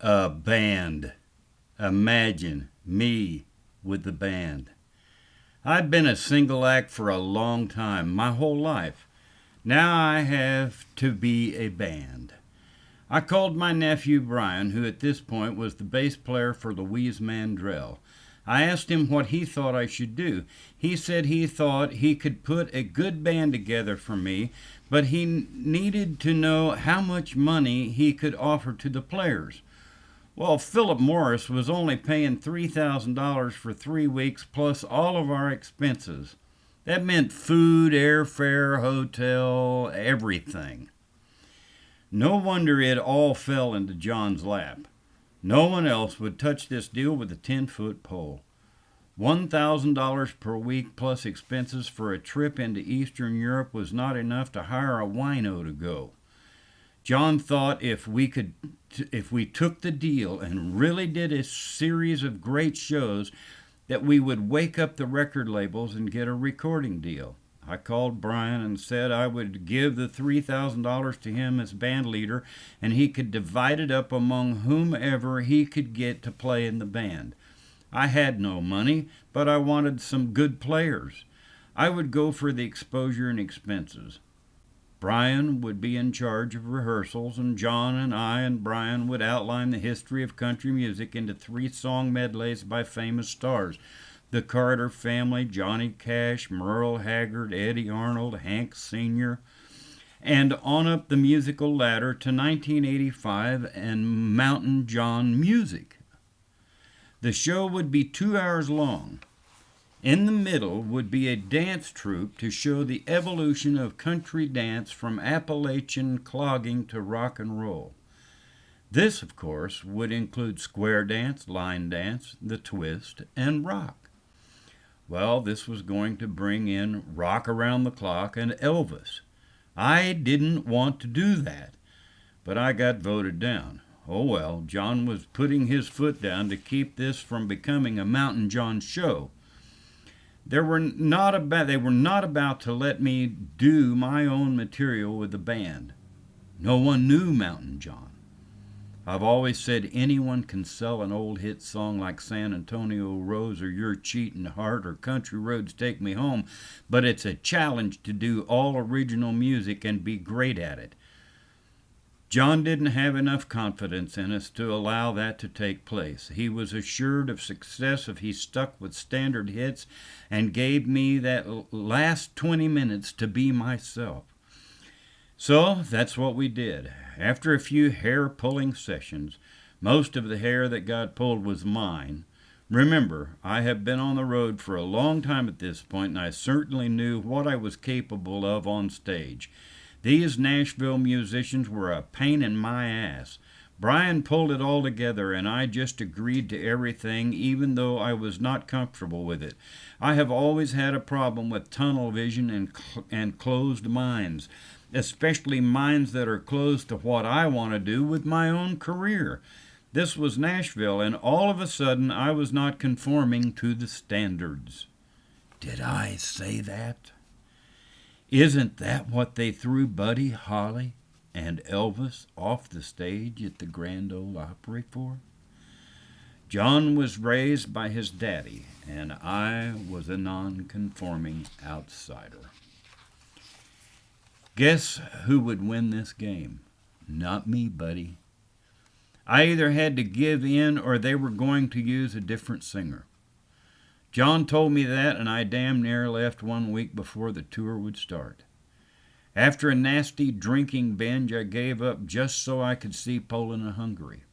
A band. Imagine me with the band. I'd been a single act for a long time, my whole life. Now I have to be a band. I called my nephew Brian, who at this point was the bass player for Louise Mandrell. I asked him what he thought I should do. He said he thought he could put a good band together for me, but he needed to know how much money he could offer to the players. Well, Philip Morris was only paying $3,000 for 3 weeks plus all of our expenses. That meant food, airfare, hotel, everything. No wonder it all fell into John's lap. No one else would touch this deal with a 10-foot pole. $1,000 per week plus expenses for a trip into Eastern Europe was not enough to hire a wino to go. John thought if we took the deal and really did a series of great shows, that we would wake up the record labels and get a recording deal. I called Brian and said I would give the $3,000 to him as band leader, and he could divide it up among whomever he could get to play in the band. I had no money, but I wanted some good players. I would go for the exposure and expenses. Brian would be in charge of rehearsals, and John and I and Brian would outline the history of country music into 3-song medleys by famous stars: the Carter Family, Johnny Cash, Merle Haggard, Eddie Arnold, Hank Sr., and on up the musical ladder to 1985 and Mountain John music. The show would be 2 hours long. In the middle would be a dance troupe to show the evolution of country dance from Appalachian clogging to rock and roll. This, of course, would include square dance, line dance, the twist, and rock. Well, this was going to bring in Rock Around the Clock and Elvis. I didn't want to do that, but I got voted down. Oh well, John was putting his foot down to keep this from becoming a Mountain John show. They were not about to let me do my own material with the band. No one knew Mountain John. I've always said anyone can sell an old hit song like San Antonio Rose or Your Cheatin' Heart or Country Roads Take Me Home, but it's a challenge to do all original music and be great at it. John didn't have enough confidence in us to allow that to take place. He was assured of success if he stuck with standard hits and gave me that last 20 minutes to be myself. So that's what we did. After a few hair-pulling sessions, most of the hair that got pulled was mine. Remember, I have been on the road for a long time at this point, and I certainly knew what I was capable of on stage. These Nashville musicians were a pain in my ass. Brian pulled it all together, and I just agreed to everything, even though I was not comfortable with it. I have always had a problem with tunnel vision and closed minds, especially minds that are closed to what I want to do with my own career. This was Nashville, and all of a sudden I was not conforming to the standards. Did I say that? Isn't that what they threw Buddy Holly and Elvis off the stage at the Grand Ole Opry for? John was raised by his daddy, and I was a non-conforming outsider. Guess who would win this game? Not me, buddy. I either had to give in or they were going to use a different singer. John told me that, and I damn near left 1 week before the tour would start. After a nasty drinking binge, I gave up just so I could see Poland and Hungary.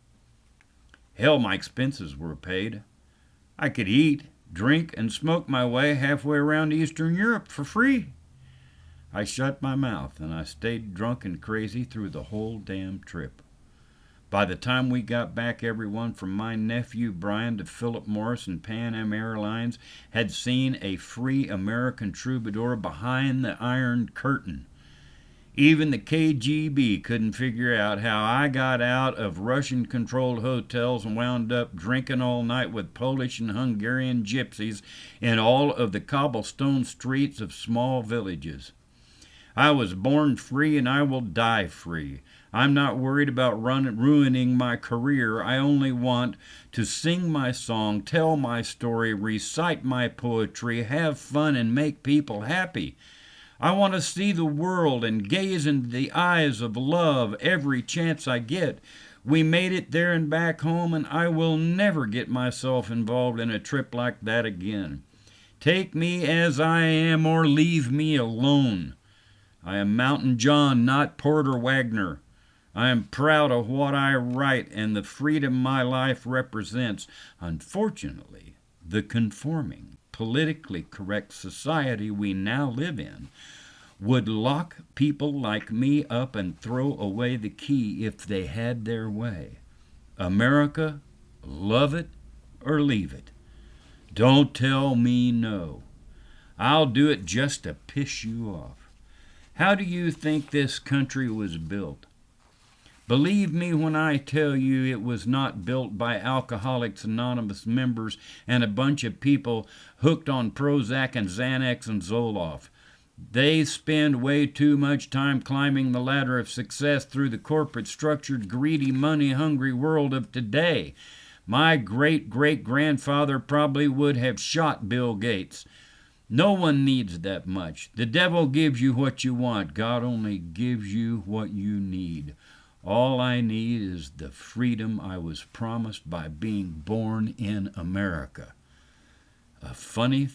Hell, my expenses were paid. I could eat, drink, and smoke my way halfway around Eastern Europe for free. I shut my mouth, and I stayed drunk and crazy through the whole damn trip. By the time we got back, everyone from my nephew Brian to Philip Morris and Pan Am Airlines had seen a free American troubadour behind the Iron Curtain. Even the KGB couldn't figure out how I got out of Russian-controlled hotels and wound up drinking all night with Polish and Hungarian gypsies in all of the cobblestone streets of small villages. I was born free and I will die free. I'm not worried about ruining my career. I only want to sing my song, tell my story, recite my poetry, have fun, and make people happy. I want to see the world and gaze into the eyes of love every chance I get. We made it there and back home, and I will never get myself involved in a trip like that again. Take me as I am or leave me alone. I am Mountain John, not Porter Wagner. I am proud of what I write and the freedom my life represents. Unfortunately, the conforming, politically correct society we now live in would lock people like me up and throw away the key if they had their way. America, love it or leave it. Don't tell me no. I'll do it just to piss you off. How do you think this country was built? Believe me when I tell you it was not built by Alcoholics Anonymous members and a bunch of people hooked on Prozac and Xanax and Zoloft. They spend way too much time climbing the ladder of success through the corporate structured, greedy, money-hungry world of today. My great-great-grandfather probably would have shot Bill Gates. No one needs that much. The devil gives you what you want. God only gives you what you need. All I need is the freedom I was promised by being born in America. A few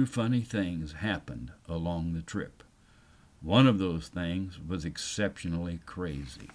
funny things happened along the trip. One of those things was exceptionally crazy.